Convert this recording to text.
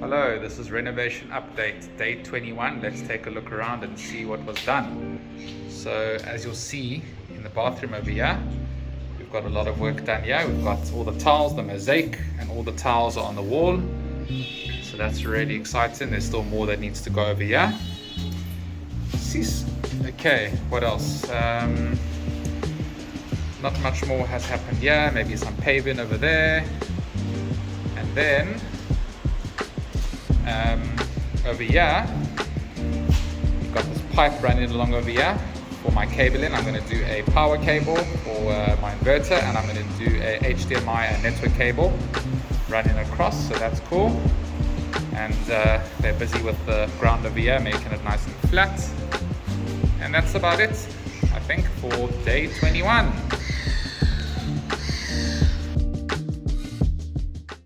Hello, this is Renovation Update, day 21. Let's take a look around and see what was done. So as you'll see in the bathroom over here, we've got a lot of work done here. We've got all the tiles, the mosaic, and all the tiles are on the wall. So that's really exciting. There's still more that needs to go over here. Okay, what else? Not much more has happened here. Maybe some paving over there. And then over here, we've got this pipe running along over here for my cabling. I'm going to do a power cable for my inverter, and I'm going to do a HDMI and network cable running across, so that's cool. And they're busy with the ground over here, making it nice and flat. And that's about it, I think, for day 21.